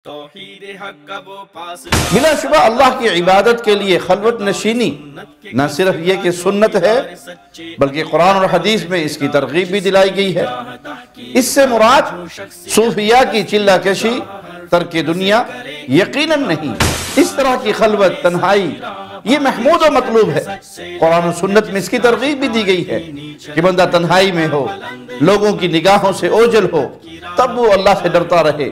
بلا شبہ اللہ کی عبادت کے لیے خلوت نشینی نہ صرف یہ کہ سنت ہے بلکہ قرآن اور حدیث میں اس کی ترغیب بھی دلائی گئی ہے۔ اس سے مراد صوفیاء کی چلہ کشی، ترک دنیا یقیناً نہیں۔ اس طرح کی خلوت، تنہائی یہ محمود و مطلوب ہے۔ قرآن و سنت میں اس کی ترغیب بھی دی گئی ہے کہ بندہ تنہائی میں ہو، لوگوں کی نگاہوں سے اوجھل ہو، تب وہ اللہ سے ڈرتا رہے۔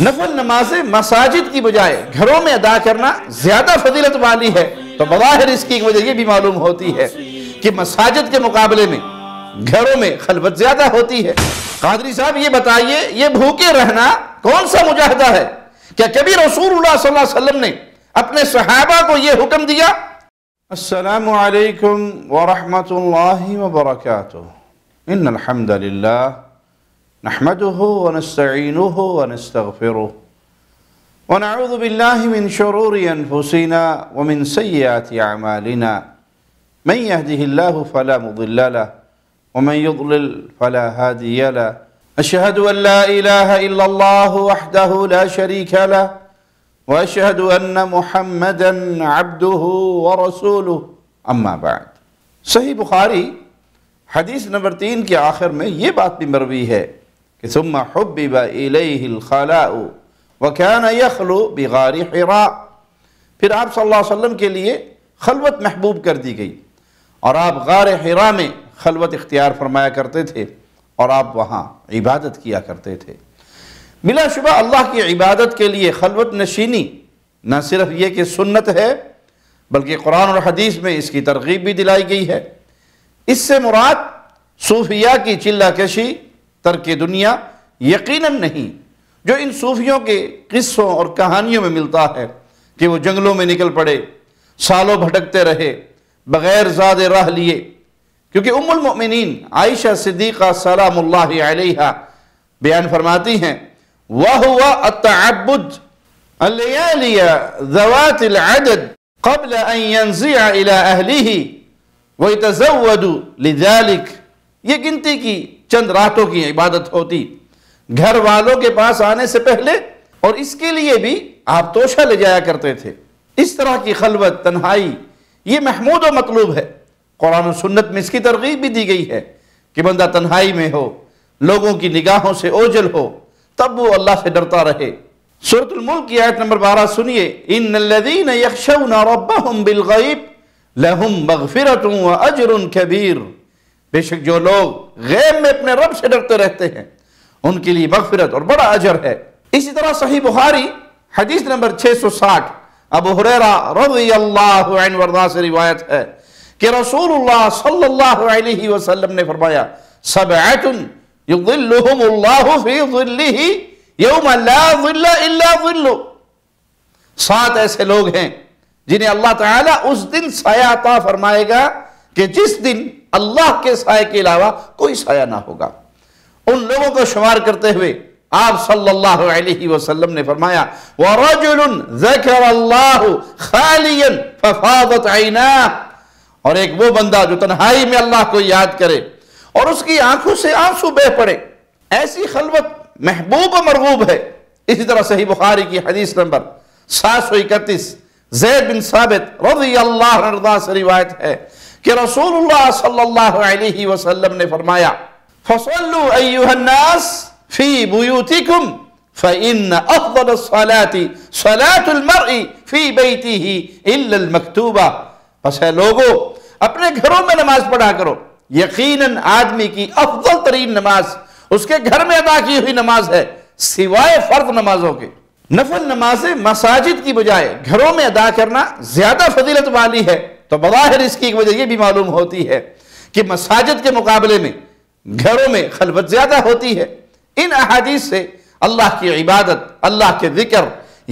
نفل نمازیں مساجد کی بجائے گھروں میں ادا کرنا زیادہ فضیلت والی ہے، تو بظاہر اس کی وجہ یہ بھی معلوم ہوتی ہے کہ مساجد کے مقابلے میں گھروں میں خلوت زیادہ ہوتی ہے۔ قادری صاحب یہ بتائیے، یہ بھوکے رہنا کون سا مجاہدہ ہے؟ کیا کبھی رسول اللہ صلی اللہ علیہ وسلم نے اپنے صحابہ کو یہ حکم دیا؟ السلام علیکم ورحمۃ اللہ وبرکاتہ۔ ان الحمد للہ نحمده ونستعینه ونستغفره ونعوذ باللہ من شرور انفسنا ومن سیئات اعمالنا من يهده الله فلا مضل له ومن يضلل فلا هادي له اشهد ان لا اله الا الله وحده لا شريك له واشهد ان محمدا عبده ورسوله اما بعد۔ صحیح بخاری حدیث نمبر 3 کے آخر میں یہ بات بھی مروی ہے کہ ثم حبب الیہ الخلاء وکان یخلو بغار حراء، پھر آپ صلی اللہ علیہ وسلم کے لیے خلوت محبوب کر دی گئی اور آپ غار حراء میں خلوت اختیار فرمایا کرتے تھے اور آپ وہاں عبادت کیا کرتے تھے۔ بلا شبہ اللہ کی عبادت کے لیے خلوت نشینی نہ صرف یہ کہ سنت ہے بلکہ قرآن اور حدیث میں اس کی ترغیب بھی دلائی گئی ہے۔ اس سے مراد صوفیاء کی چلہ کشی، ترک دنیا یقیناً نہیں، جو ان صوفیوں کے قصوں اور کہانیوں میں ملتا ہے کہ وہ جنگلوں میں نکل پڑے، سالوں بھٹکتے رہے بغیر زاد راہ لیے، کیونکہ ام المؤمنین عائشہ صدیقہ سلام اللہ علیہا بیان فرماتی ہیں وَهُوَ التَّعَبُّدُ اللَّيَالِيَ ذَوَاتِ الْعَدَدِ قَبْلَ أَن يَنزِعَ إِلَىٰ أَهْلِهِ وَيَتَزَوَّدُ لِذَلِكَ، یہ گنتی کی چند راتوں کی عبادت ہوتی گھر والوں کے پاس آنے سے پہلے، اور اس کے لیے بھی آپ توشہ لے جایا کرتے تھے۔ اس طرح کی خلوت، تنہائی یہ محمود و مطلوب ہے۔ قرآن و سنت میں اس کی ترغیب بھی دی گئی ہے کہ بندہ تنہائی میں ہو، لوگوں کی نگاہوں سے اوجھل ہو، تب وہ اللہ سے ڈرتا رہے۔ سورۃ الملک کی آیت نمبر 12 سنیے، ان الذین یخشون ربہم بالغیب لہم مغفرۃ واجر کبیر، بے شک جو لوگ غیب میں اپنے رب سے ڈرتے رہتے ہیں ان کے لیے مغفرت اور بڑا اجر ہے۔ اسی طرح صحیح بخاری حدیث نمبر 660 ابو ہریرہ رضی اللہ عنہ وارضاہ سے روایت ہے کہ رسول اللہ صلی اللہ علیہ وسلم نے فرمایا سبعۃ یظلہم اللہ فی ظلہ یوم لا ظل الا ظلہ، 7 ایسے لوگ ہیں جنہیں اللہ تعالیٰ اس دن سایہ عطا فرمائے گا کہ جس دن اللہ کے سائے کے علاوہ کوئی سایہ نہ ہوگا۔ ان لوگوں کو شمار کرتے ہوئے آپ صلی اللہ علیہ وسلم نے فرمایا وَرَجُلٌ ذَكَرَ اللَّهُ خَالِيًا فَفَاضَتْ عَيْنَاهُ، اور ایک وہ بندہ جو تنہائی میں اللہ کو یاد کرے اور اس کی آنکھوں سے آنسو بہہ پڑے، ایسی خلوت محبوب و مرغوب ہے۔ اسی طرح صحیح بخاری کی حدیث نمبر 731 زید بن ثابت رضی اللہ عنہ سے روایت ہے کہ رسول اللہ صلی اللہ علیہ وسلم نے فرمایا فَصَلُّوا أَيُّهَا النَّاسِ فِي بُيُوتِكُمْ فَإِنَّ أَفْضَلَ الصَّلَاةِ صَلَاةُ الْمَرْءِ فِي بَيْتِهِ إِلَّا الْمَكْتُوبَةِ، پس اے لوگو اپنے گھروں میں نماز پڑھا کرو، یقیناً آدمی کی افضل ترین نماز اس کے گھر میں ادا کی ہوئی نماز ہے سوائے فرض نمازوں کے۔ نفل نمازیں مساجد کی بجائے گھروں میں ادا کرنا زیادہ فضیلت والی ہے، تو بظاہر اس کی وجہ یہ بھی معلوم ہوتی ہے کہ مساجد کے مقابلے میں گھروں میں خلوت زیادہ ہوتی ہے۔ ان احادیث سے اللہ کی عبادت، اللہ کے ذکر،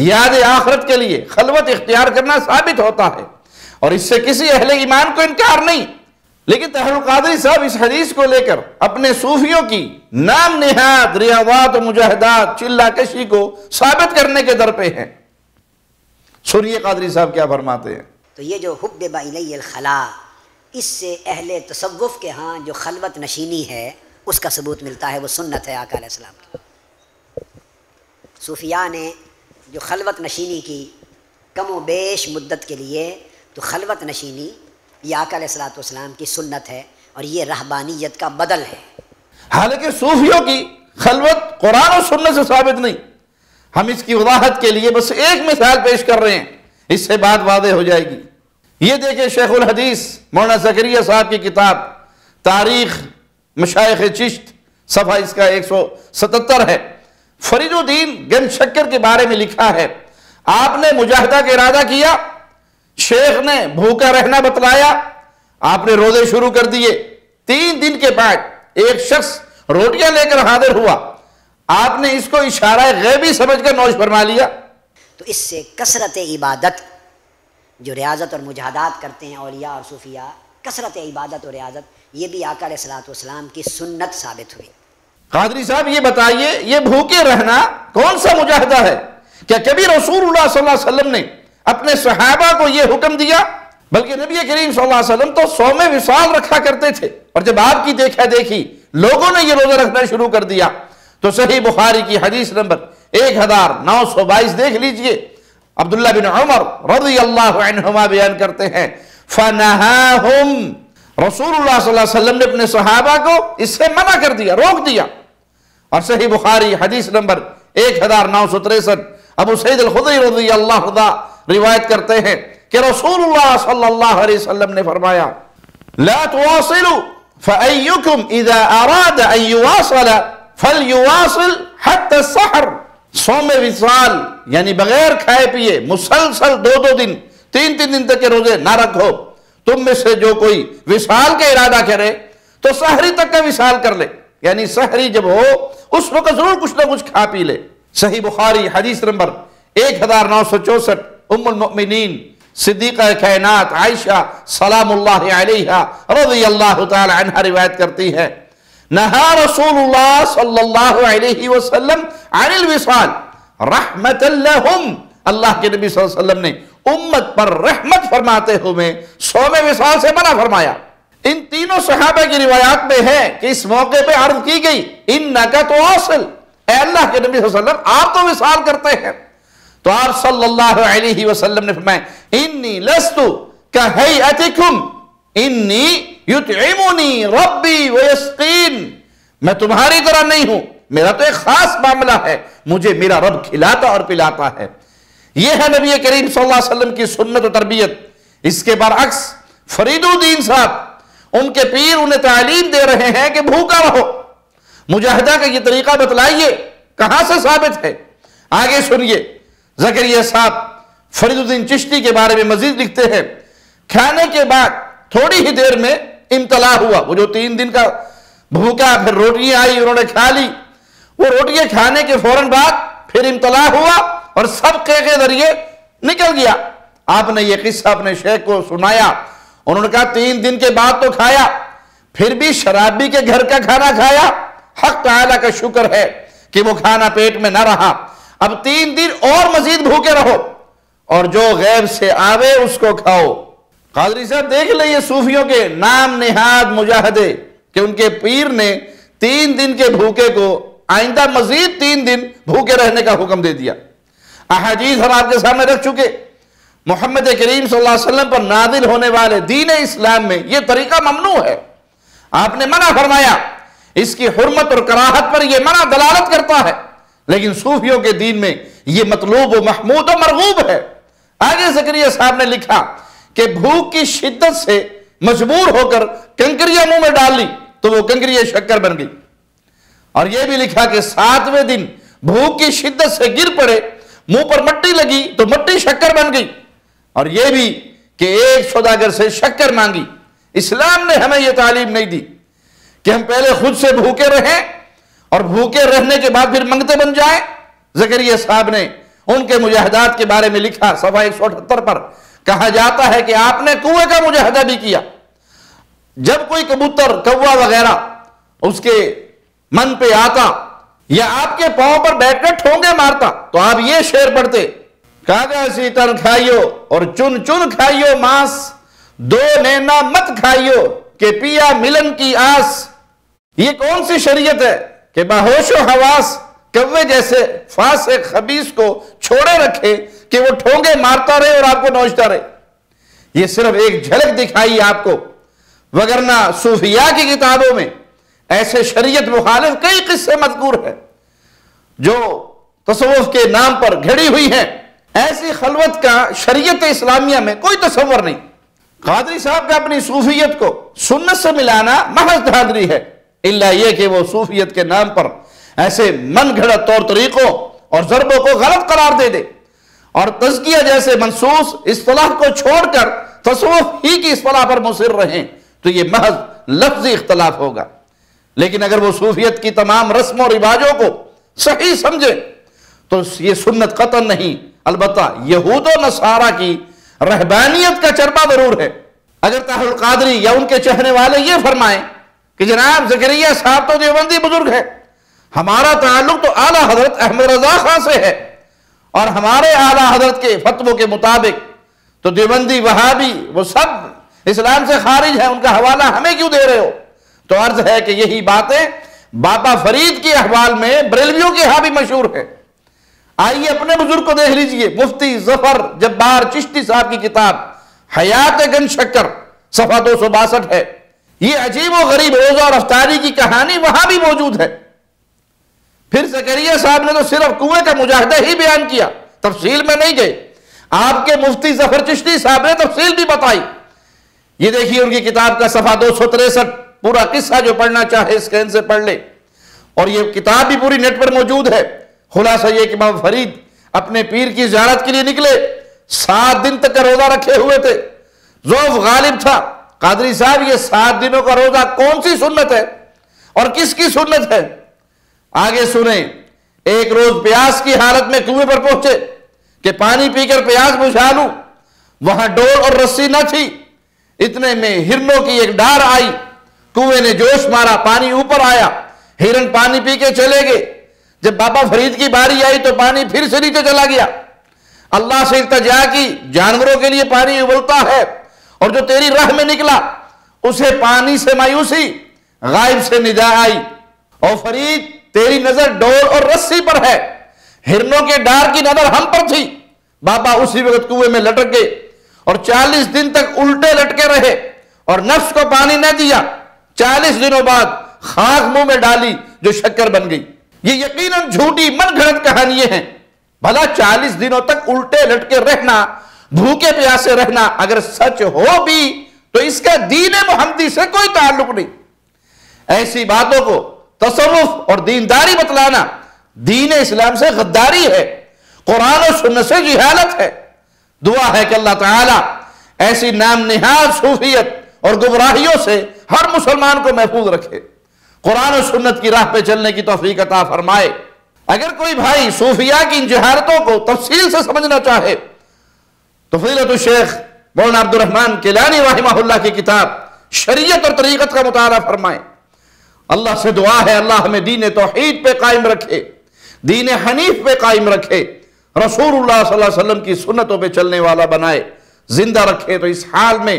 یاد آخرت کے لیے خلوت اختیار کرنا ثابت ہوتا ہے، اور اس سے کسی اہل ایمان کو انکار نہیں۔ لیکن طاہر القادری صاحب اس حدیث کو لے کر اپنے صوفیوں کی نام نہاد ریاضات و مجاہدات، چلہ کشی کو ثابت کرنے کے در پہ ہیں۔ سنیے قادری صاحب کیا فرماتے ہیں۔ تو یہ جو حبب الیہ الخلاء، اس سے اہل تصوف کے ہاں جو خلوت نشینی ہے اس کا ثبوت ملتا ہے، وہ سنت ہے آقا علیہ السلام کی۔ صوفیاء نے جو خلوت نشینی کی کم و بیش مدت کے لیے، تو خلوت نشینی یہ آقا علیہ الصلوۃ والسلام کی سنت ہے اور یہ رہبانیت کا بدل ہے۔ حالانکہ صوفیوں کی خلوت قرآن و سنت سے ثابت نہیں۔ ہم اس کی وضاحت کے لیے بس ایک مثال پیش کر رہے ہیں، اس سے بات واضح ہو جائے گی۔ یہ دیکھیں شیخ الحدیث مولانا زکریا صاحب کی کتاب تاریخ مشائخ چشت، صفحہ اس کا 177 ہے۔ فرید الدین گنج شکر کے بارے میں لکھا ہے، آپ نے مجاہدہ کا ارادہ کیا، شیخ نے بھوکا رہنا بتلایا، آپ نے روزے شروع کر دیے۔ 3 دن کے بعد ایک شخص روٹیاں لے کر حاضر ہوا، آپ نے اس کو اشارہ غیبی سمجھ کر نوش فرما لیا۔ تو اس سے کثرت عبادت، جو ریاضت اور مجاہدات کرتے ہیں اولیاء اور صوفیاء، کثرت عبادت اور ریاضت، یہ بھی آقا علیہ الصلوۃ والسلام کی سنت ثابت ہوئی۔ قادری صاحب یہ بتائیے، یہ بھوکے رہنا کون سا مجاہدہ ہے؟ کیا کبھی رسول اللہ صلی اللہ علیہ وسلم نے اپنے صحابہ کو یہ حکم دیا؟ بلکہ نبی کریم صلی اللہ علیہ وسلم تو صوم وصال رکھا کرتے تھے، اور جب آپ کی دیکھا دیکھی لوگوں نے یہ روزہ رکھنا شروع کر دیا تو صحیح بخاری کی حدیث نمبر 1922 دیکھ لیجئے، عبداللہ بن عمر رضی اللہ عنہما بیان کرتے ہیں، فَنَهَاهُمْ، رسول اللہ صلی اللہ علیہ وسلم نے اپنے صحابہ کو اس سے منع کر دیا، روک دیا۔ اور صحیح بخاری حدیث نمبر 1963 ابو سعید الخدری رضی اللہ عنہ روایت کرتے ہیں کہ رسول اللہ صلی اللہ علیہ وسلم نے فرمایا، لا تواصلوا فأيكم إذا أراد أن يواصل فليواصل حتى السحر، صوم وصال یعنی بغیر کھائے پیے مسلسل 2 دن 3 دن تک کے روزے نہ رکھو، تم میں سے جو کوئی وصال کا ارادہ کرے تو سحری تک کا وصال کر لے، یعنی سحری جب ہو اس وقت ضرور کچھ نہ کچھ کھا پی لے۔ صحیح بخاری حدیث نمبر 1964 ام المؤمنین صدیقہ کائنات عائشہ سلام اللہ علیہا رضی اللہ تعالی عنہ روایت کرتی ہے، نہا رسول اللہ صلی اللہ علیہ وسلم عن الوصال رحمت لہم، اللہ کے نبی صلی اللہ علیہ وسلم نے امت پر رحمت فرماتے ہوئے صوم وصال سے منع فرمایا۔ ان تینوں صحابہ کی روایات میں ہے کہ اس موقع پہ عرض کی گئی، انکا تواصل، اے اللہ کے نبی صلی اللہ علیہ وسلم آپ تو وصال کرتے ہیں، تو آپ صلی اللہ علیہ وسلم نے فرمایا، انی لستو کہیئتکم انی یطعمنی ربی ویسقین، میں تمہاری طرح نہیں ہوں، میرا تو ایک خاص معاملہ ہے، مجھے میرا رب کھلاتا اور پلاتا ہے۔ یہ ہے نبی کریم صلی اللہ علیہ وسلم کی سنت و تربیت۔ اس کے برعکس فرید الدین صاحب، ان کے پیر انہیں تعلیم دے رہے ہیں کہ بھوکا رہو، مجاہدہ کا یہ طریقہ بتلائیے، کہاں سے ثابت ہے؟ آگے سنیے، زکریا صاحب فرید الدین چشتی کے بارے میں مزید لکھتے ہیں، کھانے کے بعد تھوڑی ہی دیر میں امتلا ہوا، وہ جو 3 دن کا بھوکا، پھر روٹیاں آئی انہوں نے کھا لی، وہ روٹیاں کھانے کے فوراً بعد پھر امتلا ہوا اور صدقے کے ذریعے نکل گیا۔ آپ نے یہ قصہ اپنے شیخ کو سنایا، انہوں نے کہا 3 دن کے بعد تو کھایا، پھر بھی شرابی کے گھر کا کھانا کھایا، حق تعالیٰ کا شکر ہے کہ وہ کھانا پیٹ میں نہ رہا، اب 3 دن اور مزید بھوکے رہو، اور جو غیب سے آوے اس کو کھاؤ۔ قادری صاحب دیکھ لیں یہ صوفیوں کے نام نہاد مجاہدے کہ ان کے پیر نے 3 دن کے بھوکے کو آئندہ مزید 3 دن بھوکے رہنے کا حکم دے دیا۔ احادیث ہم آپ کے سامنے رکھ چکے، محمد کریم صلی اللہ علیہ وسلم پر نازل ہونے والے دین اسلام میں یہ طریقہ ممنوع ہے، آپ نے منع فرمایا، اس کی حرمت اور کراہت پر یہ منع دلالت کرتا ہے، لیکن صوفیوں کے دین میں یہ مطلوب و محمود و مرغوب ہے۔ آگے زکریا صاحب نے لکھا کہ بھوک کی شدت سے مجبور ہو کر کنکریاں منہ میں ڈال لی تو وہ کنکریاں شکر بن گئی، اور یہ بھی لکھا کہ 7ویں دن بھوک کی شدت سے گر پڑے، منہ پر مٹی لگی تو مٹی شکر بن گئی، اور یہ بھی کہ ایک سوداگر سے شکر مانگی۔ اسلام نے ہمیں یہ تعلیم نہیں دی کہ ہم پہلے خود سے بھوکے رہیں اور بھوکے رہنے کے بعد پھر منگتے بن جائیں۔ زکریا صاحب نے ان کے مجاہدات کے بارے میں لکھا، صفحہ 178 پر کہا جاتا ہے کہ آپ نے کنویں کا مجاہدہ بھی کیا، جب کوئی کبوتر کوا وغیرہ اس کے من پہ آتا یا آپ کے پاؤں پر بیٹھ کر ٹھونگے مارتا تو آپ یہ شعر پڑھتے، کاغا سی تن کھائیو اور چن چن کھائیو ماس، 2 نینا مت کھائیو کہ پیا ملن کی آس۔ یہ کون سی شریعت ہے کہ باہوش و حواس کوے جیسے فاسق خبیث کو چھوڑے رکھے کہ وہ ٹھونگے مارتا رہے اور آپ کو نوچتا رہے. یہ صرف ایک جھلک دکھائی آپ کو، وگرنہ صوفیاء کی کتابوں میں ایسے شریعت مخالف کئی قصے مذکور ہیں جو تصوف کے نام پر گھڑی ہوئی ہیں. ایسی خلوت کا شریعت اسلامیہ میں کوئی تصور نہیں. قادری صاحب کا اپنی صوفیت کو سنت سے ملانا محض دھاندلی ہے، الا یہ کہ وہ صوفیت کے نام پر ایسے من گھڑت طور طریقوں اور ضربوں کو غلط قرار دے دے اور تزکیہ جیسے منصوص اصطلاح کو چھوڑ کر تصوف ہی کی اصطلاح پر مصر رہیں تو یہ محض لفظی اختلاف ہوگا. لیکن اگر وہ صوفیت کی تمام رسم و رواجوں کو صحیح سمجھے تو یہ سنت قطعا نہیں، البتہ یہود و نصارہ کی رہبانیت کا چربہ ضرور ہے. اگر طاہر القادری یا ان کے چہنے والے یہ فرمائیں کہ جناب زکریا صاحب تو دیوبندی بزرگ ہے، ہمارا تعلق تو اعلیٰ حضرت احمد رضا خان سے ہے اور ہمارے اعلیٰ حضرت کے فتووں کے مطابق تو دیوبندی وہابی وہ سب اسلام سے خارج ہیں، ان کا حوالہ ہمیں کیوں دے رہے ہو؟ تو عرض ہے کہ یہی باتیں بابا فرید کے احوال میں بریلویوں کے ہاں بھی مشہور ہے. آئیے اپنے بزرگ کو دیکھ لیجئے، مفتی ظفر جبار چشتی صاحب کی کتاب حیات گنج شکر صفحہ 262 ہے. یہ عجیب و غریب روزہ اور افطاری کی کہانی وہاں بھی موجود ہے. پھر زکریا صاحب نے تو صرف کنویں کا مجاہدہ ہی بیان کیا، تفصیل میں نہیں گئے. آپ کے مفتی ظفر چشتی صاحب نے تفصیل بھی بتائی. یہ دیکھیے ان کی کتاب کا صفحہ 263، پورا قصہ جو پڑھنا چاہے اسکین سے پڑھ لے، اور یہ کتاب بھی پوری نیٹ پر موجود ہے. خلاصہ یہ کہ امام فرید اپنے پیر کی زیارت کے لیے نکلے، 7 دن تک کا روزہ رکھے ہوئے تھے، ذوف غالب تھا. قادری صاحب یہ 7 دنوں کا روزہ کون سی سنت ہے اور کس کی سنت ہے؟ آگے سنیں. ایک روز پیاس کی حالت میں کنویں پر پہنچے کہ پانی پی کر پیاس بجھا لوں. وہاں ڈول اور رسی نہ تھی. اتنے میں ہرنوں کی ایک ڈار آئی، کنویں نے جوش مارا، پانی اوپر آیا، ہرن پانی پی کے چلے گئے. جب بابا فرید کی باری آئی تو پانی پھر سے نیچے چلا گیا. اللہ سے التجا کی، جانوروں کے لیے پانی ابلتا ہے اور جو تیری راہ میں نکلا اسے پانی سے مایوسی. غائب سے ندا آئی، اور فرید تیری نظر ڈول اور رسی پر ہے، ہرنوں کے ڈار کی نظر ہم پر تھی. بابا اسی وقت کنویں میں لٹک گئے اور 40 دن تک الٹے لٹکے رہے اور نفس کو پانی نہ دیا. 40 دنوں بعد خاک منہ میں ڈالی جو شکر بن گئی. یہ یقیناً جھوٹی من گھڑت کہانیاں ہیں. بھلا 40 دنوں تک الٹے لٹکے رہنا، بھوکے پیاسے رہنا اگر سچ ہو بھی تو اس کا دین محمدی سے کوئی تعلق نہیں. ایسی باتوں کو تصوف اور دینداری بتلانا دین اسلام سے غداری ہے، قرآن و سنت سے جہالت ہے. دعا ہے کہ اللہ تعالیٰ ایسی نام نہاد صوفیت اور گمراہیوں سے ہر مسلمان کو محفوظ رکھے، قرآن و سنت کی راہ پہ چلنے کی توفیق عطا فرمائے. اگر کوئی بھائی صوفیاء کی ان جہالتوں کو تفصیل سے سمجھنا چاہے تو فضیلت الشیخ مولانا عبد الرحمن کیلانی رحمہ اللہ کی کتاب شریعت اور طریقت کا مطالعہ فرمائیں. اللہ سے دعا ہے اللہ ہمیں دین توحید پہ قائم رکھے، دین حنیف پہ قائم رکھے، رسول اللہ صلی اللہ علیہ وسلم کی سنتوں پہ چلنے والا بنائے، زندہ رکھے تو اس حال میں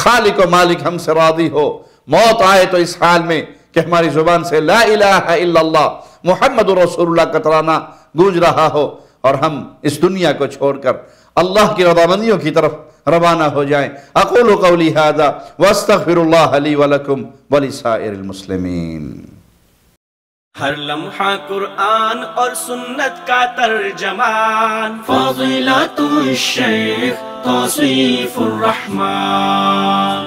خالق و مالک ہم سے راضی ہو، موت آئے تو اس حال میں کہ ہماری زبان سے لا الہ الا اللہ محمد رسول اللہ کا ترانہ گونج رہا ہو اور ہم اس دنیا کو چھوڑ کر اللہ کی رضامندیوں کی طرف روانہ ہو جائیں. اقول قولی ھذا واستغفر اللہ لی ولکم ولسائر المسلمین. ہر لمحہ قرآن اور سنت کا ترجمان، فضیلت الشیخ توصیف الرحمن.